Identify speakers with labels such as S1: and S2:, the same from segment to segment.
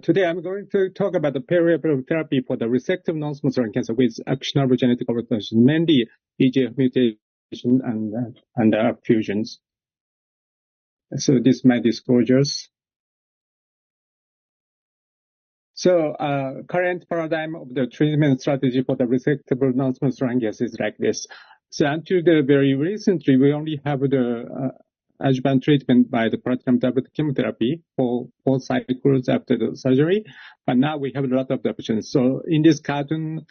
S1: Today I'm going to talk about the perioperative therapy for the resectable non-small cell lung cancer with actionable genetic alterations, mainly EGF mutation and fusions. So this is my disclosures. So current paradigm of the treatment strategy for the resectable non-small cell lung cancer is like this. So until the very recently, we only have the adjuvant treatment by the platinum-doublet chemotherapy for 4 cycles after the surgery, but now we have a lot of options. So in this cartoon,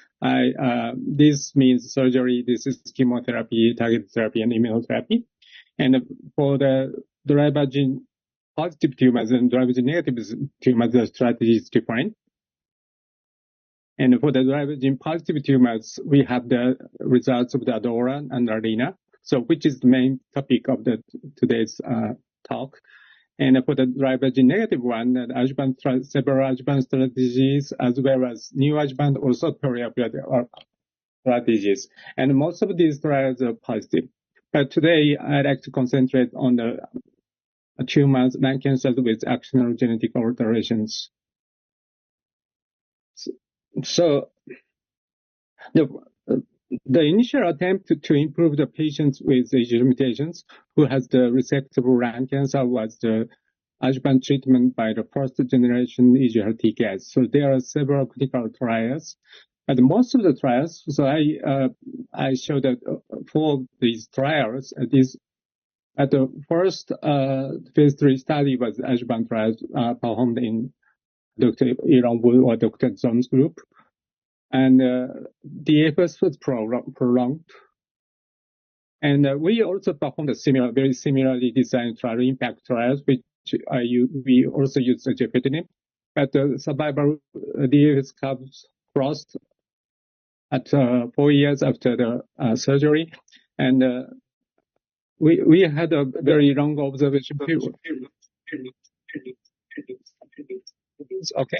S1: this means surgery, this is chemotherapy, targeted therapy, and immunotherapy. And for the driver gene positive tumors and driver gene negative tumors, the strategy is different. And for the driver gene positive tumors, we have the results of the ADORA and ARENA. So which is the main topic of today's talk. And for the driver gene negative one, several adjuvant strategies, as well as neoadjuvant, also perioperative strategies. And most of these trials are positive. But today, I'd like to concentrate on the tumors, lung cancers with actionable genetic alterations. So the initial attempt to improve the patients with EGFR mutations who has the resectable lung cancer was the adjuvant treatment by the first generation EGFR TKIs. So there are several clinical trials, but most of the trials. So I showed that for these trials, at the first phase 3 study was adjuvant trials performed in Dr. Elon Wu or Dr. Zhong's group. And DFS was prolonged. And we also performed a very similarly designed trial, impact trials, which we also used gefitinib. But the survival DFS curves crossed at 4 years after the surgery. And we had a very long observation period. Okay.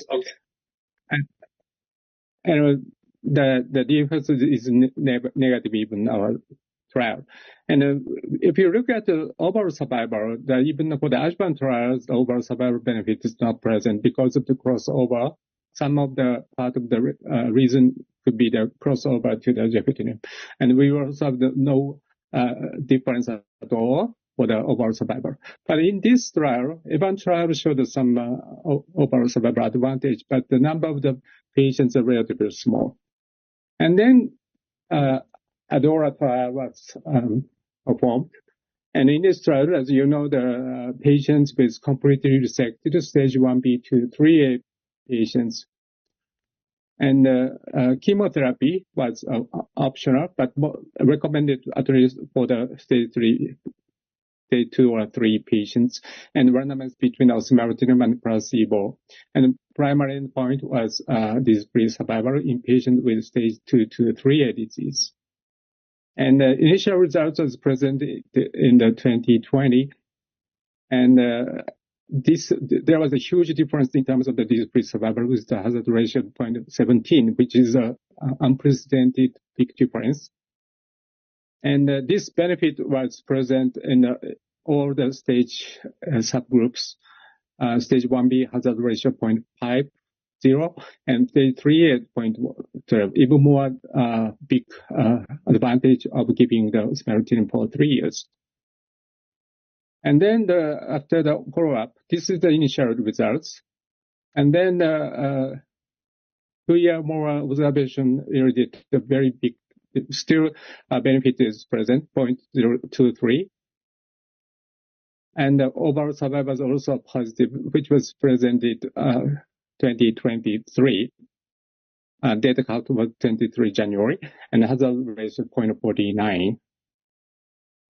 S1: And the DFS is negative even our trial. And if you look at the overall survival, even for the adjuvant trials, the overall survival benefit is not present because of the crossover. Some of the part of the reason could be the crossover to the gefitinib. And we also have no difference at all for the overall survival. But in this trial, EVAN trial showed some overall survival advantage, but the number of the patients are relatively small. And then ADORA trial was performed. And in this trial, as you know, the patients with completely resected stage 1B to 3A patients. And chemotherapy was optional, but recommended at least for the stage 2 or 3 patients, and randomized between osimertinib and placebo. And primary endpoint was disease-free survival in patients with stage 2 to 3A disease. And the initial results was presented in the 2020, and there was a huge difference in terms of the disease-free survival with the hazard ratio of 0.17, which is an unprecedented big difference. And this benefit was present in all the stage subgroups. Stage 1B hazard ratio 0.50 and stage 3 at 0.12, even more big advantage of giving the osimertinib for 3 years. And then after the follow-up, this is the initial results. And then 2 year more observation yielded the very big. Still, benefit is present, 0.023. And the overall survival was also positive, which was presented 2023. Data cut was 23 January, and hazard ratio 0.49.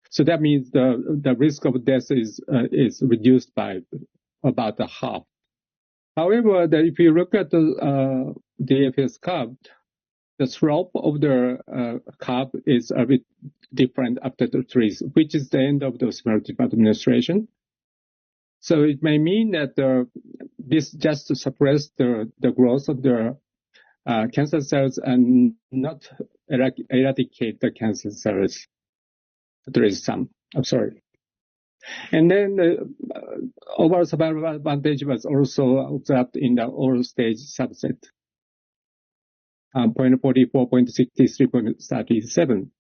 S1: So that means the risk of death is reduced by about a half. However, if you look at the DFS curve, the slope of the curve is a bit different after the 3, which is the end of the osimertinib administration. So it may mean that this just suppress the growth of the cancer cells and not eradicate the cancer cells. There is some. I'm sorry. And then the overall survival advantage was also observed in the all stage subset, 0.44, 0.63, 0.37.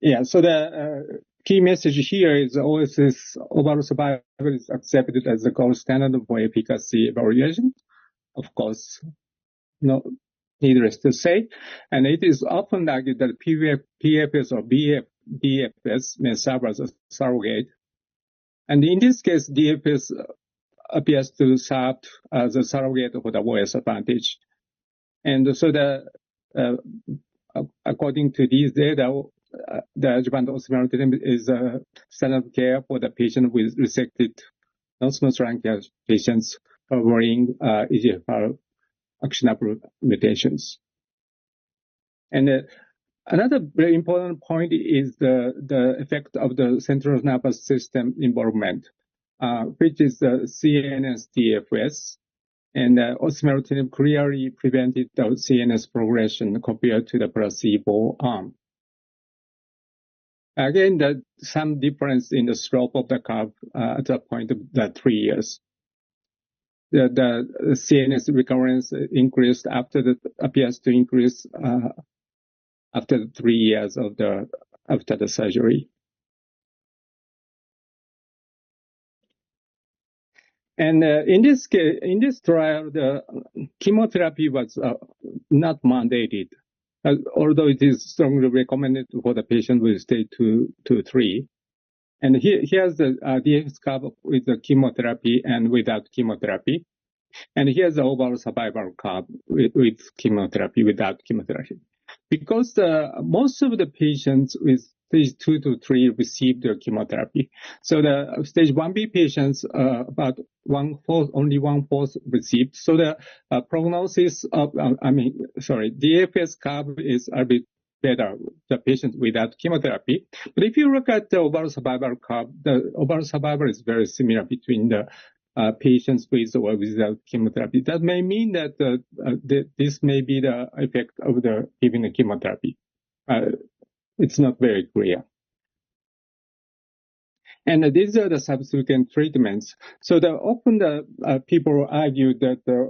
S1: Yeah, so the key message here is OSS overall survival is accepted as the gold standard for efficacy evaluation. Of course, no needless to say, and it is often argued that PFS or DFS may serve as a surrogate. And in this case, DFS appears to serve as a surrogate for the OS advantage. And so according to these data, the adjuvant osimertinib is a standard of care for the patient with resected non-small cell lung cancer patients favoring EGFR actionable mutations. And another very important point is the effect of the central nervous system involvement, which is the CNS DFS. And osimertinib clearly prevented the CNS progression compared to the placebo arm. Again, there's some difference in the slope of the curve at the point of the 3 years. The CNS recurrence increased appears to increase after the 3 years after the surgery. And in this trial, the chemotherapy was not mandated, although it is strongly recommended for the patient with stage 2 to 3. And here's the DFS curve with the chemotherapy and without chemotherapy. And here's the overall survival curve with chemotherapy, without chemotherapy. Because most of the patients with stage 2 to 3 received the chemotherapy. So the stage 1B patients, about only 1/4 received. So the prognosis of, DFS curve is a bit better, the patient without chemotherapy. But if you look at the overall survival curve, the overall survival is very similar between the patients with or without chemotherapy. That may mean that this may be the effect of the giving the chemotherapy. It's not very clear. And these are the subsequent treatments. So often people argue that the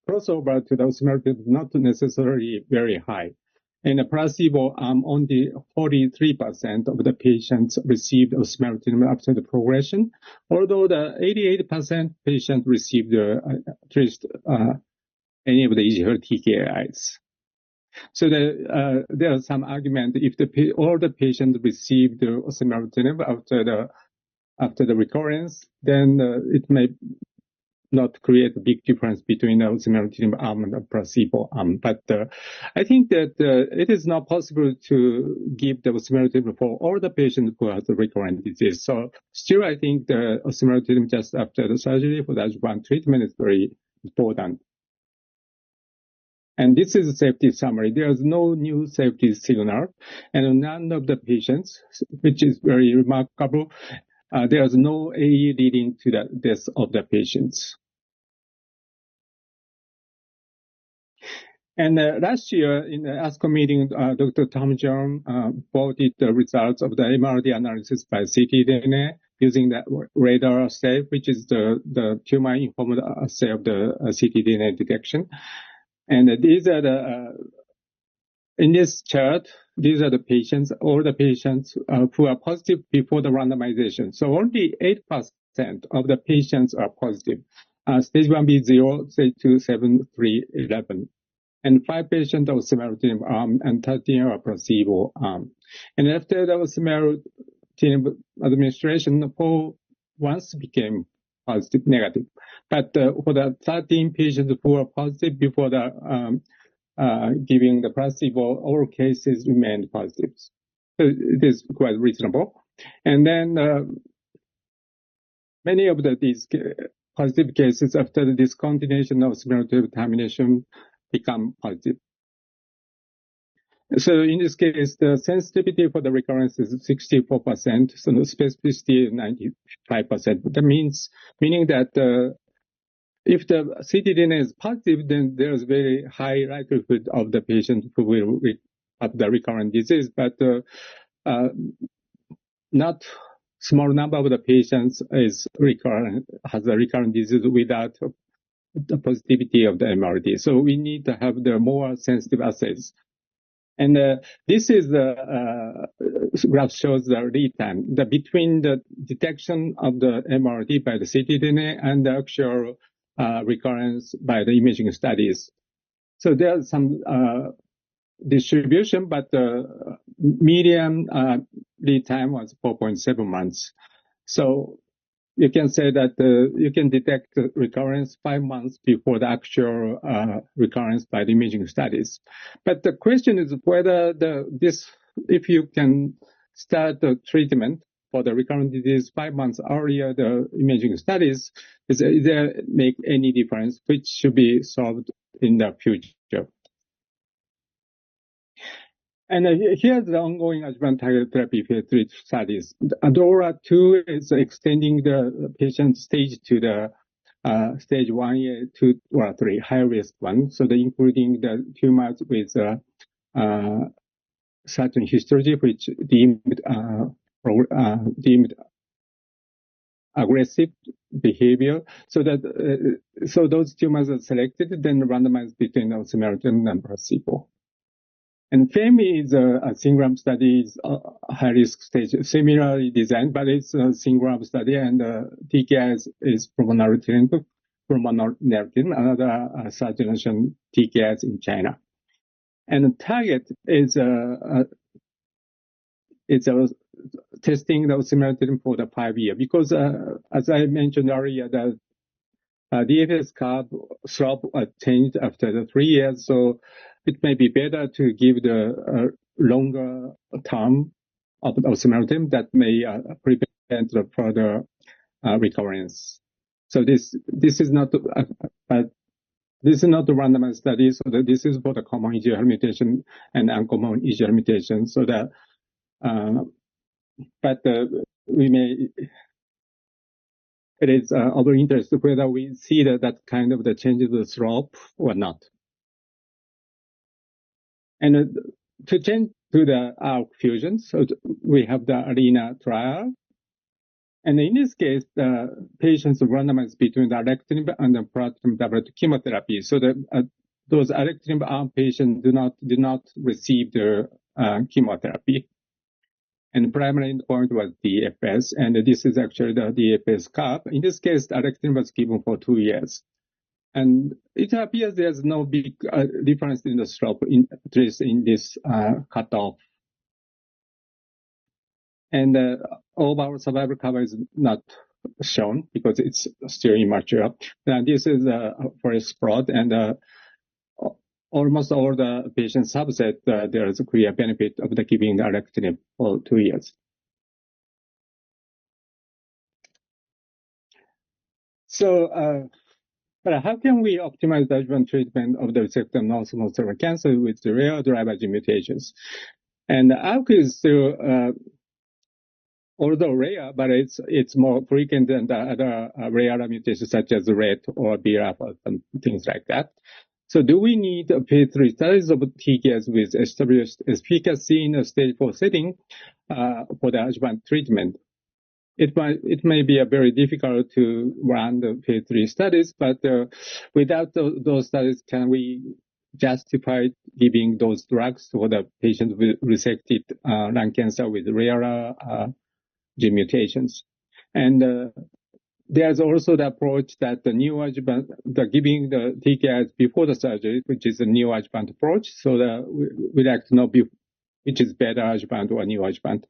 S1: crossover to the osimertinib is not necessarily very high. In the placebo arm, only 43% of the patients received osimertinib after the progression, although the 88% patients received at least any of the EGFR TKIs. So there are some argument if all the patients received the osimertinib after the recurrence, then it may not create a big difference between the osimertinib arm and the placebo arm. But I think that it is not possible to give the osimertinib for all the patients who have the recurrent disease. So still, I think the osimertinib just after the surgery for the adjuvant treatment is very important. And this is a safety summary. There is no new safety signal, and none of the patients, which is very remarkable, there is no AE leading to the death of the patients. And last year in the ASCO meeting, Dr. Tom John reported the results of the MRD analysis by ctDNA using the radar assay, which is the tumor-informed assay of the ctDNA detection. And these are in this chart, these are the patients, all the patients who are positive before the randomization. So only 8% of the patients are positive. Stage 1B 0, stage 2, 7, 3, 11. And 5 patients of osimertinib arm and 13 are placebo arm. And after the osimertinib administration, 4 once became positive, negative. But for the 13 patients who were positive before the giving the placebo, all cases remained positive. So it is quite reasonable. And then many of these positive cases after the discontinuation of osimertinib termination become positive. So in this case, the sensitivity for the recurrence is 64%, so the specificity is 95%. That meaning that if the ctDNA is positive, then there is very high likelihood of the patient who will have the recurrent disease, but not small number of the patients has a recurrent disease without the positivity of the MRD. So we need to have the more sensitive assays. And this is the graph shows the lead time between the detection of the MRD by the ctDNA and the actual recurrence by the imaging studies. So there's some distribution, but the median lead time was 4.7 months. So you can say that you can detect the recurrence 5 months before the actual recurrence by the imaging studies. But the question is whether if you can start the treatment for the recurrent disease 5 months earlier, the imaging studies, is there make any difference, which should be solved in the future. And here's the ongoing adjuvant targeted therapy phase 3 studies. ADAURA 2 is extending the patient stage to the stage 1A, 2, or 3, high risk one. So including the tumors with certain histology, which deemed aggressive behavior. So those tumors are selected, then randomized between osimertinib and placebo. And FEMI is a single-arm study, is a high-risk stage, similarly designed, but it's a single-arm study, and TKIs is promonartinib, another third-generation TKIs in China. And TARGET is testing the osimertinib for the 5 year, because as I mentioned earlier, the DFS curve slope changed after the 3 years, so it may be better to give the longer term of osimertinib that may prevent the further recurrence. So this is not a randomized study, so that this is for the common EGFR mutation and uncommon EGFR mutation. So that, it is of interest whether we see that kind of the change of the slope or not. And to change to the ARC fusion, so we have the ARENA trial. And in this case, the patients are randomized between the alectinib and the platinum doublet chemotherapy. So those alectinib arm patients did not receive the chemotherapy. And the primary endpoint was DFS, and this is actually the DFS curve. In this case, the alectinib was given for 2 years. And it appears there's no big difference in the slope, at least in this cutoff. And overall survival cover is not shown because it's still immature. And this is a forest plot, and almost all the patient subset, there is a clear benefit of the giving the alectinib for 2 years. So, but how can we optimize the adjuvant treatment of the resectable non-small cell cancer with the rare driver gene mutations? And ALK is still, although rare, but it's more frequent than the other rare mutations such as RET or BRAF and things like that. So do we need phase 3 studies of TKIs with established efficacy in a stage 4 setting for the adjuvant treatment? It may be very difficult to run the phase 3 studies, but without those studies, can we justify giving those drugs for the patients with resected lung cancer with rare gene mutations? And there's also the approach that the neoadjuvant, giving the TKIs before the surgery, which is a neoadjuvant approach. So we'd like to know which is better, adjuvant or neoadjuvant.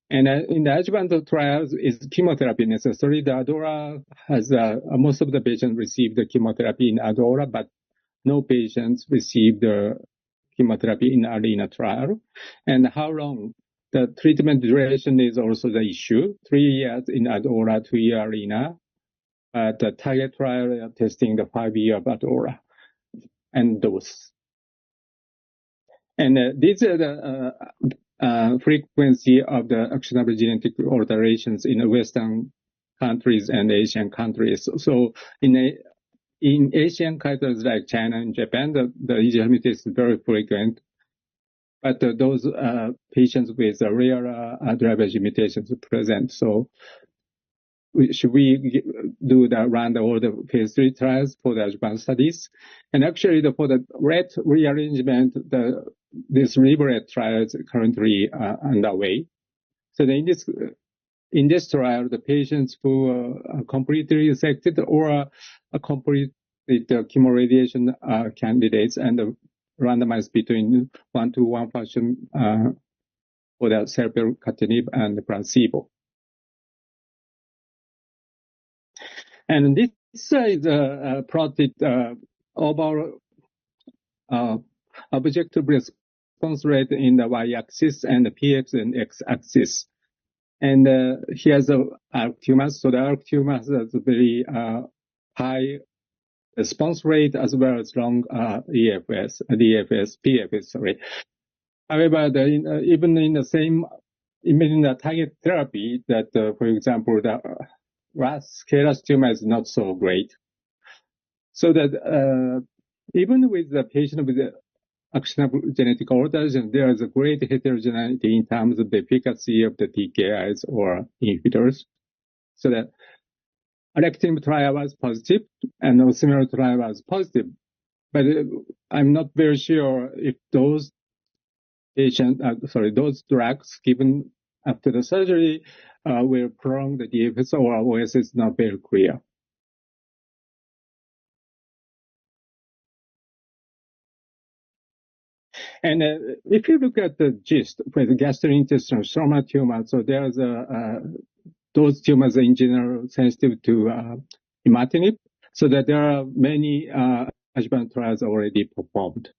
S1: And in the adjuvant trials, is chemotherapy necessary? The ADAURA has most of the patients received the chemotherapy in ADAURA, but no patients received the chemotherapy in ARENA trial. And how long? The treatment duration is also the issue. 3 years in ADAURA, 2 year ARENA. The target trial are testing the 5 year of ADAURA and dose. And these are the frequency of the actionable genetic alterations in Western countries and Asian countries. So in Asian countries like China and Japan, the EGFR mutation is very frequent. but those patients with rare driver gene mutations present. So should we run all the phase 3 trials for the advanced studies? And actually, for the RET rearrangement, this REBRET trial is currently underway. So in this trial, the patients who are completely resected or are completely chemoradiation candidates and randomized between 1-to-1 fashion for the serplucatinib and the placebo. And this is plotted overall objective response rate in the y-axis and the px and x-axis. And here's the ALK tumors. So the ALK tumors has a very high response rate as well as long PFS, sorry. However, even in the same target therapy, that for example, the KRAS tumor is not so great. So that even with the patient with the actionable genetic alteration, there is a great heterogeneity in terms of the efficacy of the TKIs or inhibitors. So that alectinib trial was positive and the similar trial was positive. But I'm not very sure if those those drugs given after the surgery will prolong the DFS or OS is not very clear. And if you look at the GIST for the gastrointestinal stromal tumor, so there's those tumors in general sensitive to imatinib, so that there are many adjuvant trials already performed.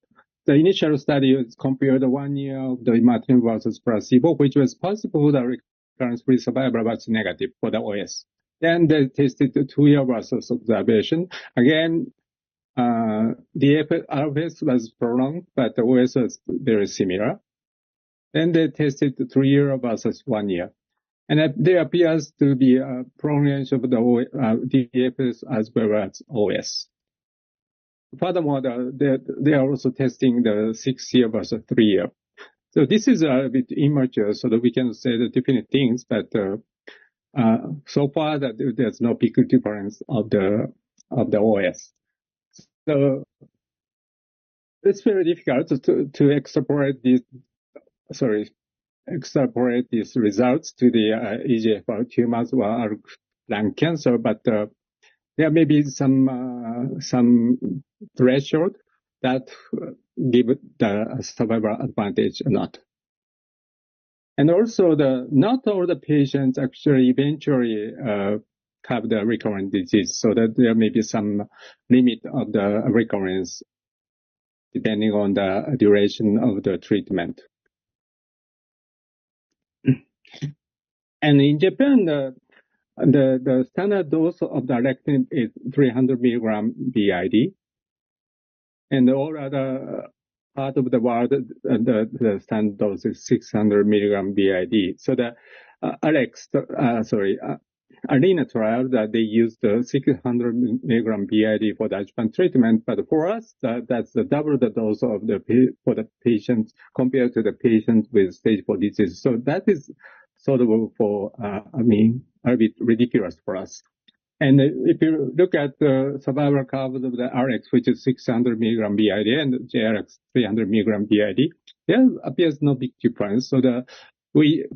S1: The initial study compared 1 year of the imatinib versus placebo, which was possible for the recurrence-free survival, but negative for the OS. Then they tested the 2 year versus observation. Again, the RFS was prolonged, but the OS was very similar. Then they tested 3 year versus 1 year. And there appears to be a prolongation of the DFS as well as OS. Furthermore, they are also testing the 6 year versus 3 year. So this is a bit immature, so that we can say the definite things, but so far that there's no big difference of the OS. So it's very difficult to extrapolate these results to the EGFR tumors or lung cancer, but there may be some threshold that give the survival advantage or not. And also, not all the patients actually eventually have the recurrent disease, so that there may be some limit of the recurrence depending on the duration of the treatment. And in Japan, the standard dose of the alectinib is 300 milligram BID. And all other part of the world, the standard dose is 600 milligram BID. So the ARENA trial that they used the 600 milligram BID for the adjuvant treatment, but for us, that's the double the dose for the patients compared to the patients with stage 4 disease. So that is sort of a bit ridiculous for us. And if you look at the survival curves of the RX, which is 600 milligram BID, and JRX 300 milligram BID, there appears no big difference. So we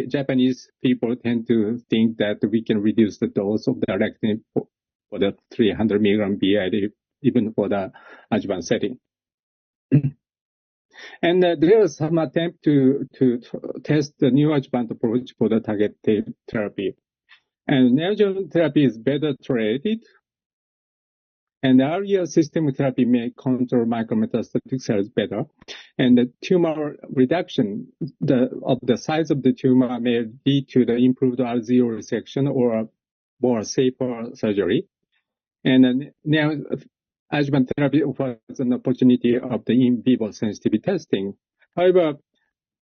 S1: Japanese people tend to think that we can reduce the dose of the alectinib for the 300 milligram BID, even for the adjuvant setting. And there was some attempt to test the new adjuvant approach for the targeted therapy. And neoadjuvant therapy is better tolerated. And the earlier systemic therapy may control micrometastatic cells better. And the tumor reduction of the size of the tumor may lead to the improved R0 resection or more safer surgery. And now adjuvant therapy offers an opportunity of the in vivo sensitivity testing. However,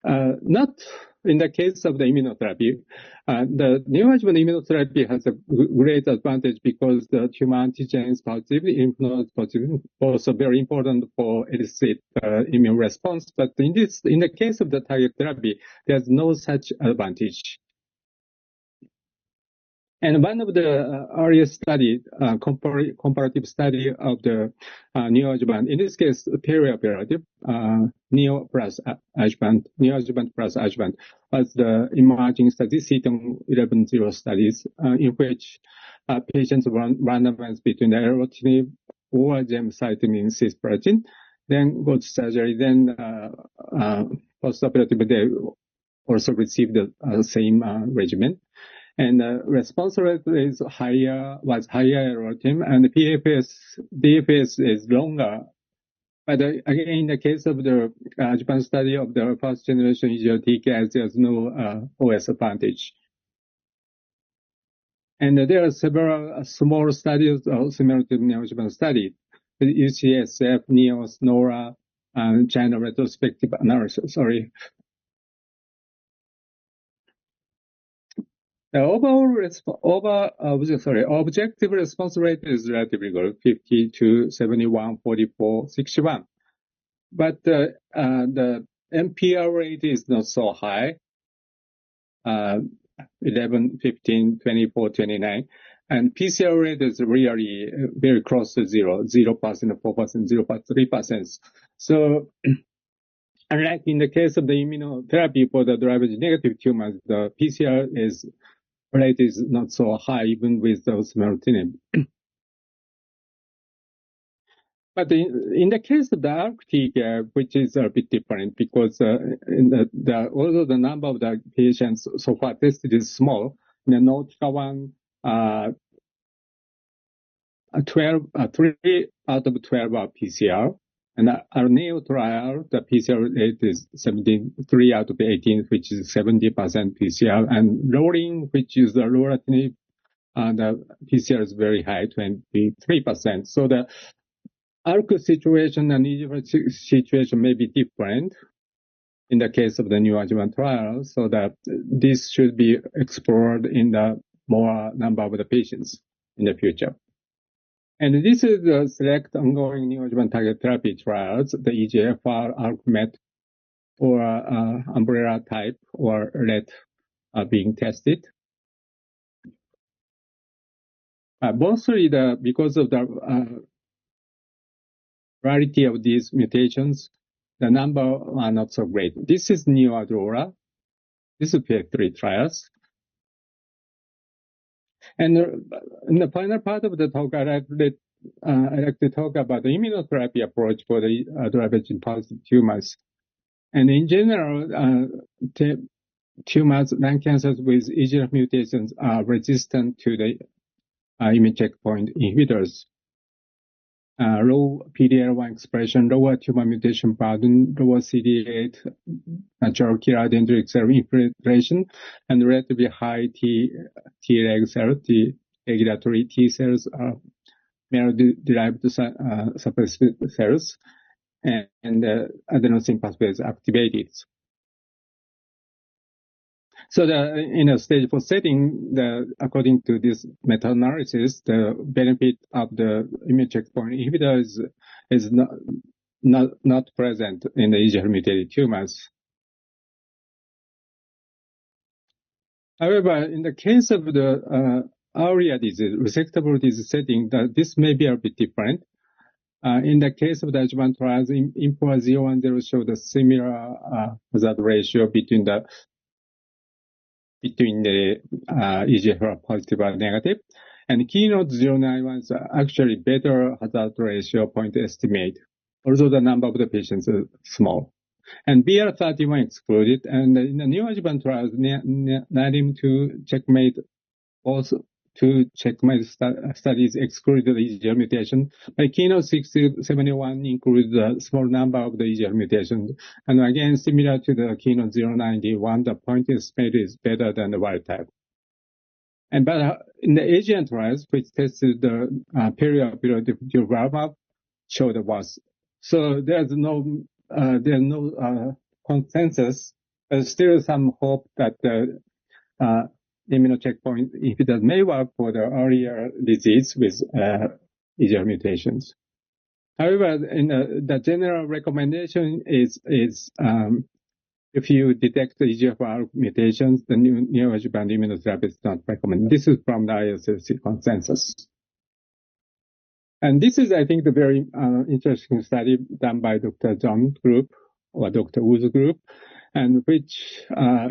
S1: not in the case of the immunotherapy, the neoadjuvant immunotherapy has a great advantage because the tumor antigen is positive, lymph node positive, also very important for elicit immune response. But in the case of the target therapy, there's no such advantage. And one of the earliest study, comparative study of the neoadjuvant, in this case, perioperative, neoadjuvant plus adjuvant, was the emerging study, CTON-11-0 studies, in which patients were randomized between the erlotinib or gemcitabine cisplatin, then go to surgery, then postoperative, they also received the same regimen. And response rate is was higher erlotinib, and the DFS is longer. But again, in the case of the Japan study of the first generation TKIs, there's no OS advantage. And there are several small studies similar to the neoadjuvant study, the UCSF, NEOS, NORA, and China retrospective analysis. The objective response rate is relatively good, 52, 71, 44, 61. But the MPR rate is not so high, 11, 15, 24, 29. And PCR rate is really very close to 0%, 4%, 0.3%. So, unlike in the case of the immunotherapy for the driver-negative tumors, the PCR rate is not so high, even with those osimertinib. But in the case of the ARC-TKI, which is a bit different because although the number of the patients so far tested is small, in the NOTICA-1, 3 out of 12 are PCR. And our NEO trial, the PCR rate is 73 out of 18, which is 70% PCR. And rolling, which is the lorlatinib, the PCR is very high, 23%. So the ARC situation and EGFR situation may be different in the case of the neoadjuvant trial, so that this should be explored in the more number of the patients in the future. And this is the select ongoing neoadjuvant target therapy trials, the EGFR, ARC-MET, or umbrella type, or RET are being tested. Mostly because of the rarity of these mutations, the number are not so great. This is NeoAurora. This is Phase 3 trials. And in the final part of the talk, I'd like to talk about the immunotherapy approach for the driver-positive tumors. And in general, tumors, lung cancers with EGFR mutations are resistant to the immune checkpoint inhibitors. Low PD-L1 expression, lower tumor mutation burden, lower CD8, natural killer dendritic cell infiltration, and relatively high Treg cells, T regulatory T cells, marrow-derived suppressive cells, and adenosine pathways activated. So in a stage 4 setting, according to this meta-analysis, the benefit of the immune checkpoint inhibitor is not present in the EGFR mutated tumors. However, in the case of the ARIA disease, resectable disease setting, this may be a bit different. In the case of the adjuvant trials, IMPOA 010 showed a similar hazard ratio between the EGFR positive or negative. And Keynote 091 is actually better hazard ratio point estimate, although the number of the patients is small. And BR31 excluded, and in the neoadjuvant trials, NADIM2 checkmate also two checkmate studies excluded the EGFR mutation. But Keynote 671 includes a small number of the EGFR mutations. And again, similar to the Keynote 091, the point estimate is better than the wild type. But in the Asian trials, which tested the perioperative durvalumab, showed the worse. So there's no consensus There's still some hope that the immunocheckpoint inhibitors may work for the earlier disease with EGFR mutations. However, the general recommendation is if you detect the EGFR mutations, the neoadjuvant immunotherapy is not recommended. This is from the IASLC consensus. And this is, I think, the very interesting study done by Dr. John's group or Dr. Wu's group, and which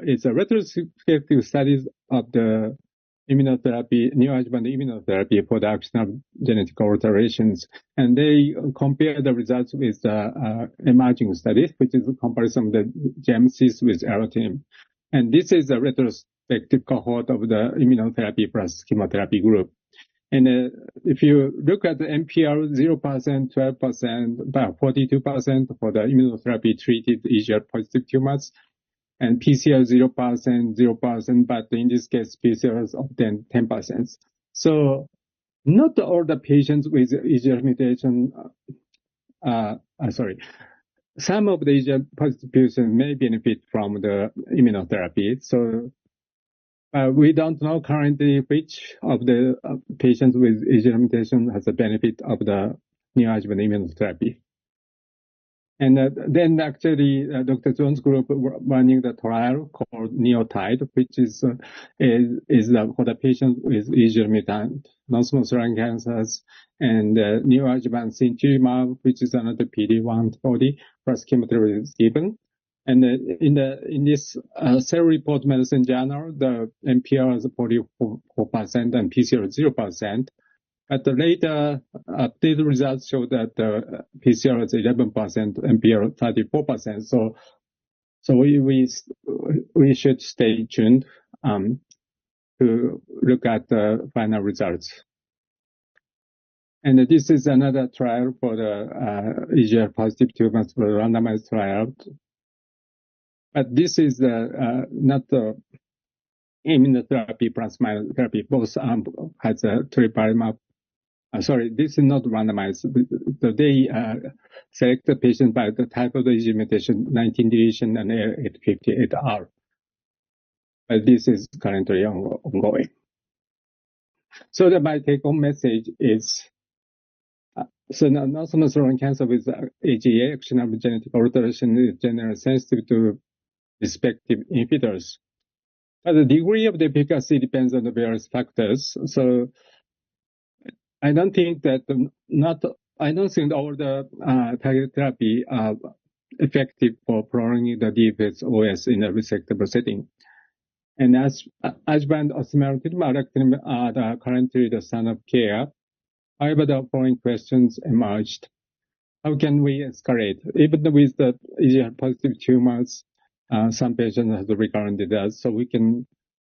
S1: is a retrospective study of the immunotherapy, neoadjuvant immunotherapy for the actionable genetic alterations. And they compare the results with the emerging studies, which is a comparison of the GEM-CIS with erlotinib. And this is a retrospective cohort of the immunotherapy plus chemotherapy group. And if you look at the MPR 0%, 12%, about 42% for the immunotherapy treated EGFR positive tumors, and PCR 0%, 0%, but in this case, PCR is of 10%. So not all the patients with EGFR mutation, some of the EGFR positive patients may benefit from the immunotherapy. So we don't know currently which of the patients with EGFR mutation has the benefit of the neoadjuvant immunotherapy. And then actually Dr. Jones' group running the trial called NeoTide, which is for the patients with EGFR mutant non-small cell lung cancers, and neoadjuvant sintilimab, which is another PD-1 body plus chemotherapy is given. And in this Cell Report Medicine journal, the MPR is 44% and PCR is 0%. But the later updated results show that the PCR is 11%, MPR 34%. So we should stay tuned to look at the final results. And this is another trial for the EGFR positive tumors for the randomized trial. But this is not the immunotherapy plus monotherapy. Both has a tripalumab. This is not randomized. They select the patient by the type of the EGFR mutation, 19 deletion and 858R. But this is currently ongoing. So my take-home message is, so non-small cell lung cancer with AGA, actionable genetic alteration, is generally sensitive to respective inhibitors. But the degree of the efficacy depends on the various factors. So I don't think that all the targeted therapy are effective for prolonging the DFS OS in a resectable setting. And as adjuvant osimertinib, alectinib are currently the standard of care. However, the following questions emerged. How can we escalate? Even with the EGFR positive tumors, some patients have the recurrent disease, so we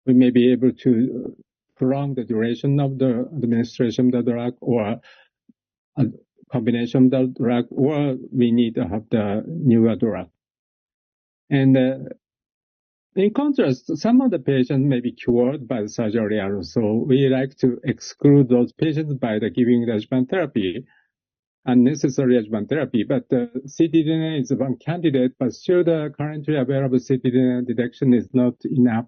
S1: may be able to prolong the duration of the administration of the drug, or a combination of the drug, or we need to have the newer drug. And in contrast, some of the patients may be cured by the surgery, so we like to exclude those patients by giving the adjuvant therapy, unnecessary adjuvant therapy. But ctDNA is one candidate, but still the currently available ctDNA detection is not enough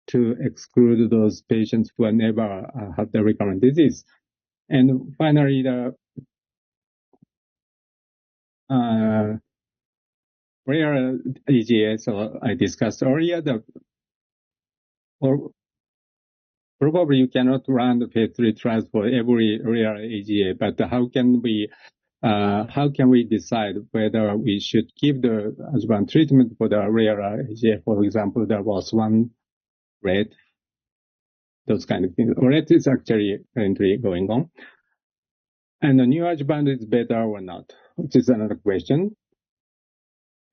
S1: to exclude those patients who never had the recurrent disease. And finally, the rare AGA, so I discussed earlier, probably you cannot run the phase 3 trials for every rare AGA, but how can we decide whether we should give the adjuvant treatment for the rare AGA? For example, there was one red, those kind of things. Red is actually currently going on. And the neoadjuvant is better or not, which is another question.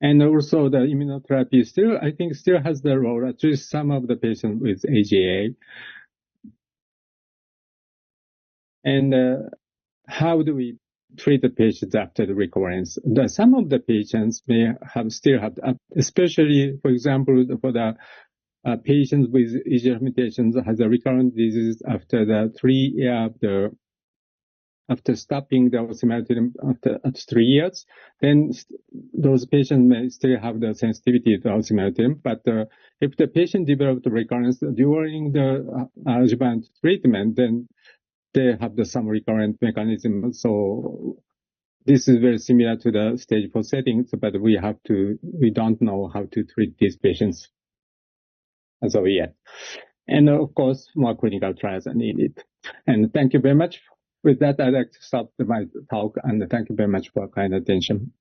S1: And also the immunotherapy I think still has the role, at least some of the patients with AGA. And how do we treat the patients after the recurrence? Some of the patients may still have, especially, for example, for the patients with EGFR mutations has a recurrent disease after the 3 year of the after stopping the osimertinib at 3 years, then those patients may still have the sensitivity to osimertinib. But if the patient developed recurrence during the adjuvant treatment, then they have some recurrent mechanism. So this is very similar to the stage 4 settings, but we don't know how to treat these patients as of yet. And of course, more clinical trials are needed. And thank you very much. With that, I'd like to stop my talk, and thank you very much for kind attention.